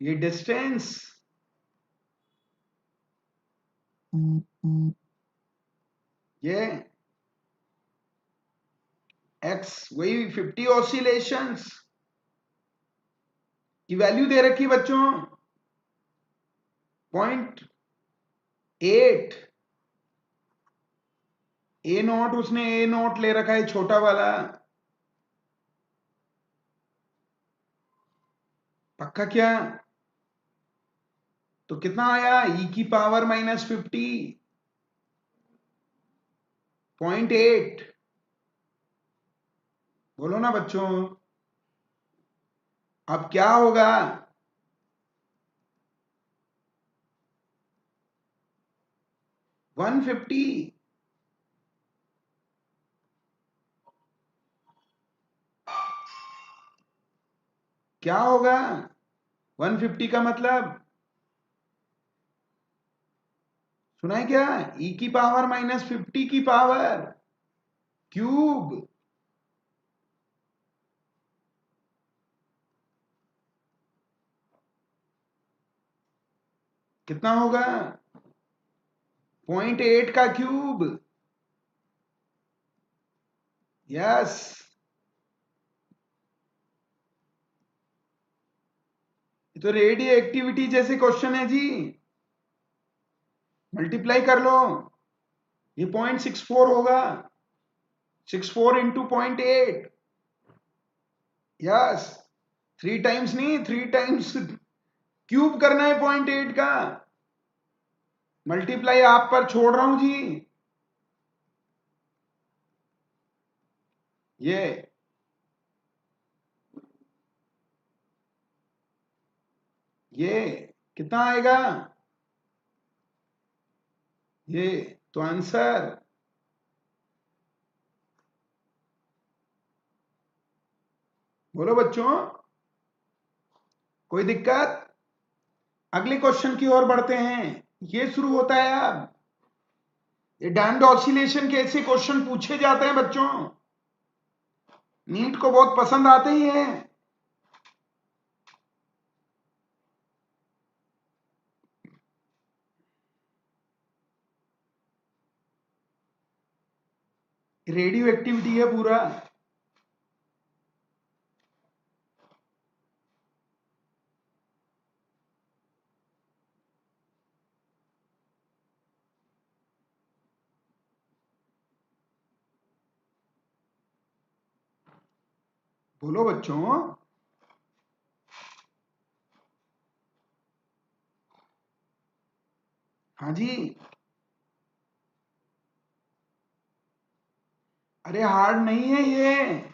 ये डिस्टेंस, ये एक्स, वही 50 ऑसिलेशंस की वैल्यू दे रखी बच्चों 0.8। ए नॉट, उसने ए नॉट ले रखा है छोटा वाला। पक्का क्या? तो कितना आया? ई की पावर -50.8। बोलो ना बच्चों, अब क्या होगा? 150। क्या होगा 150 का मतलब? सुना है क्या? ई की पावर -50 की पावर क्यूब। कितना होगा? 0.8 का क्यूब। यस। ये तो रेडियो एक्टिविटी जैसे क्वेश्चन है जी। मल्टीप्लाई कर लो, ये 0.64 होगा। 64 इंटू 0.8। यस। 3 टाइम्स नहीं, 3 टाइम्स क्यूब करना है 0.8 का। मल्टीप्लाई आप पर छोड़ रहा हूं जी। ये कितना आएगा? ये तो आंसर। बोलो बच्चों, कोई दिक्कत? अगले क्वेश्चन की ओर बढ़ते हैं। ये शुरू होता है अब। ये डैम्ड ऑसिलेशन के ऐसे क्वेश्चन पूछे जाते हैं बच्चों, नीट को बहुत पसंद आते ही हैं। रेडियो एक्टिविटी है पूरा। बोलो बच्चों। हाँ जी। अरे हार्ड नहीं है ये,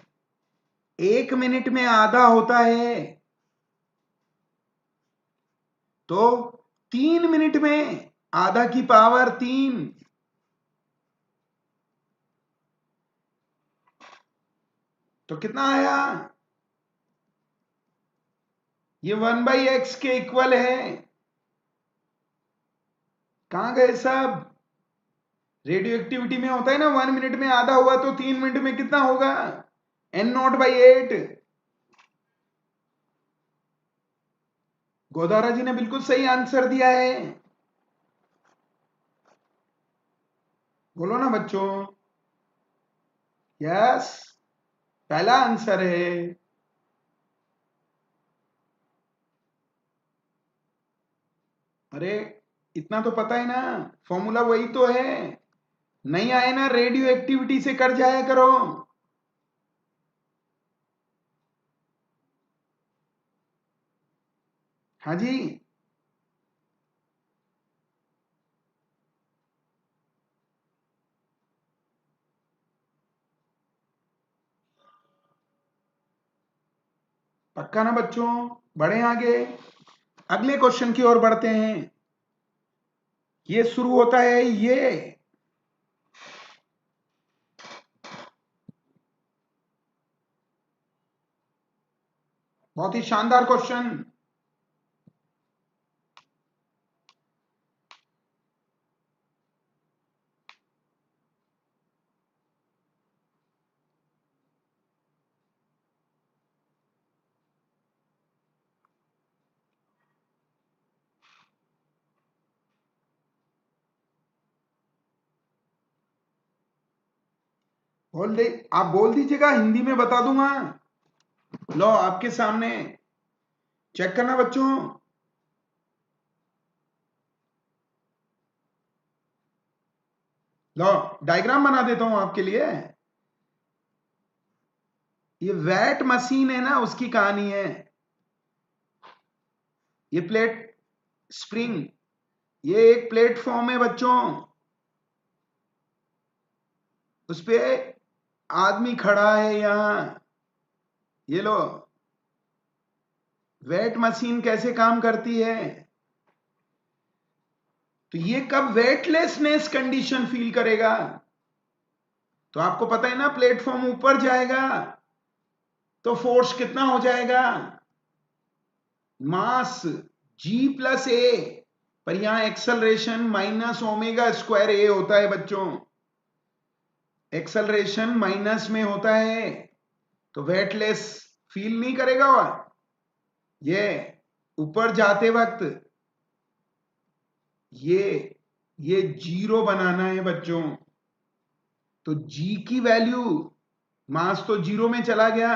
1 मिनट में आधा होता है, तो 3 मिनट में आधा की पावर 3। तो कितना आया? ये 1/x के इक्वल है। कहां गए सब? रेडियो एक्टिविटी में होता है ना, 1 मिनट में आधा हुआ तो 3 मिनट में कितना होगा? n0/8। गोदारा जी ने बिल्कुल सही आंसर दिया है। बोलो ना बच्चों। यस, पहला आंसर है। अरे इतना तो पता है ना, फॉर्मूला वही तो है। नहीं आए ना, रेडियो एक्टिविटी से कर जाया करो। हाँ जी। पक्का ना बच्चों? बढ़े आगे, अगले क्वेश्चन की ओर बढ़ते हैं। ये शुरू होता है ये, बहुत ही शानदार क्वेश्चन। बोल दे, आप बोल दीजिएगा, हिंदी में बता दूंगा। लो आपके सामने, चेक करना बच्चों। लो डायग्राम बना देता हूं आपके लिए। ये वैट मशीन है ना, उसकी कहानी है। ये प्लेट स्प्रिंग, ये एक प्लेटफॉर्म है बच्चों, उस पे आदमी खड़ा है यहां। ये लो, वेट मशीन कैसे काम करती है। तो ये कब वेटलेसनेस कंडीशन फील करेगा? तो आपको पता है ना, प्लेटफॉर्म ऊपर जाएगा तो फोर्स कितना हो जाएगा? मास g प्लस ए, पर यहां एक्सेलरेशन माइनस ओमेगा स्क्वायर ए होता है बच्चों। एक्सेलरेशन माइनस में होता है, तो वेटलेस फील नहीं करेगा। ये ऊपर जाते वक्त ये जीरो बनाना है बच्चों। तो g की वैल्यू, मास तो जीरो में चला गया,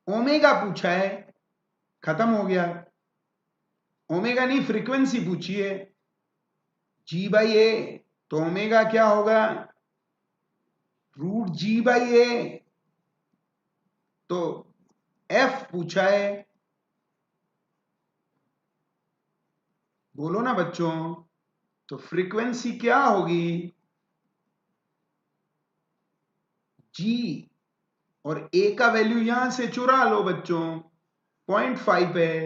ओमेगा पूछा है, खत्म हो गया। ओमेगा नहीं, फ्रीक्वेंसी पूछी है, g बाई ए, तो ओमेगा क्या होगा? रूट g बाई ए। तो f पूछा है, बोलो ना बच्चों। तो फ्रीक्वेंसी क्या होगी? g, और a का वैल्यू यहां से चुरा लो बच्चों, 0.5 है।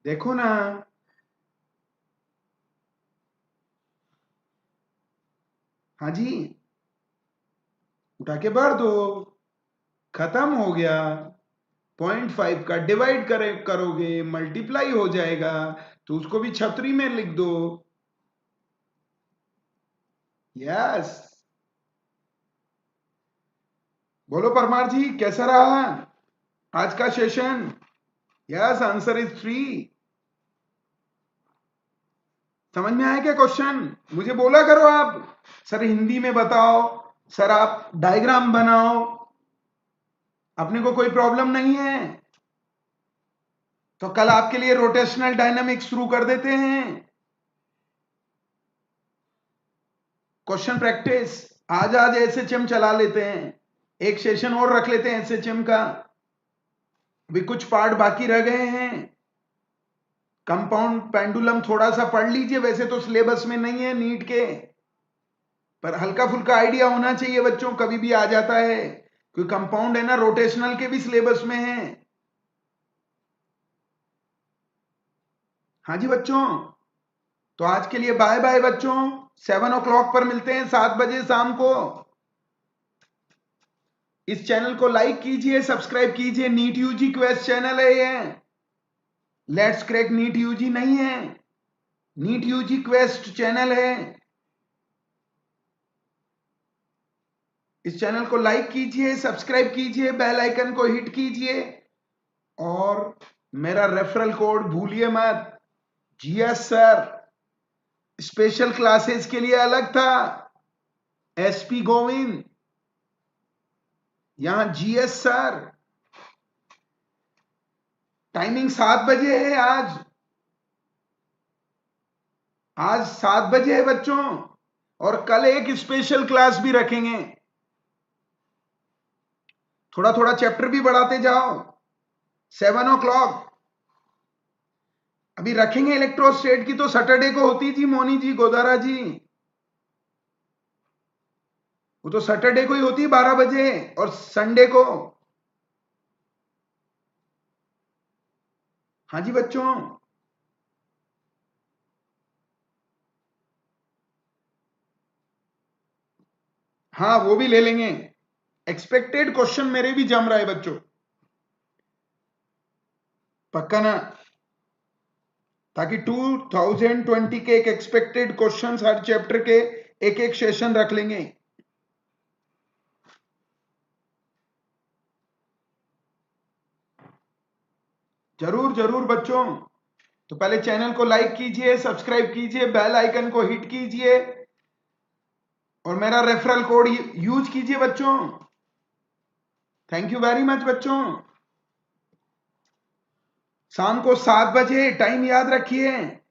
देखो ना, हाँ जी, उठा के भर दो, खत्म हो गया। 0.5 का डिवाइड करोगे, मल्टीप्लाई हो जाएगा, तो उसको भी छतरी में लिख दो। यस, बोलो परमार जी, कैसा रहा आज का सेशन? Yes, answer is 3। समझ में आया क्या क्वेश्चन? मुझे बोला करो आप, सर हिंदी में बताओ, सर आप डायग्राम बनाओ, अपने को कोई प्रॉब्लम नहीं है। तो कल आपके लिए रोटेशनल डायनामिक्स शुरू कर देते हैं। क्वेश्चन प्रैक्टिस, आज एसएचएम चला लेते हैं, एक सेशन और रख लेते हैं एसएचएम का, अभी कुछ पार्ट बाकी रह गए हैं। कंपाउंड पेंडुलम थोड़ा सा पढ़ लीजिए, वैसे तो सिलेबस में नहीं है नीट के, पर हल्का फुल्का आइडिया होना चाहिए बच्चों, कभी भी आ जाता है, क्योंकि कंपाउंड है ना, रोटेशनल के भी सिलेबस में है। हाँ जी बच्चों, तो आज के लिए बाय बाय बच्चों, 7 o'clock पर मिलते हैं, 7 बजे शाम को। इस चैनल को लाइक कीजिए, सब्सक्राइब कीजिए, नीट यूजी क्वेस्ट चैनल है ये, लेट्स क्रैक नीट यूजी नहीं है, नीट यूजी क्वेस्ट चैनल है। इस चैनल को लाइक कीजिए, सब्सक्राइब कीजिए, बेल आइकन को हिट कीजिए, और मेरा रेफरल कोड भूलिए मत, जीएस सर। स्पेशल क्लासेस के लिए अलग था एसपी गोविंद, यहां जीएस सर। टाइमिंग 7 बजे है आज 7 बजे है बच्चों, और कल एक स्पेशल क्लास भी रखेंगे। थोड़ा थोड़ा चैप्टर भी बढ़ाते जाओ। 7 o'clock अभी रखेंगे। इलेक्ट्रोस्टेट की तो सैटरडे को होती थी मोनी जी, गोदारा जी, वो तो सैटरडे को ही होती 12 बजे, और संडे को हाँ जी बच्चों, हाँ वो भी ले लेंगे। एक्सपेक्टेड क्वेश्चन मेरे भी जम रहा है बच्चों, पक्का ना, ताकि 2020 के एक एक्सपेक्टेड क्वेश्चंस हर चैप्टर के एक एक सेशन रख लेंगे। जरूर जरूर बच्चों, तो पहले चैनल को लाइक कीजिए, सब्सक्राइब कीजिए, बेल आइकन को हिट कीजिए और मेरा रेफरल कोड यूज कीजिए बच्चों। थैंक यू वेरी मच बच्चों। शाम को 7 बजे टाइम याद रखिए।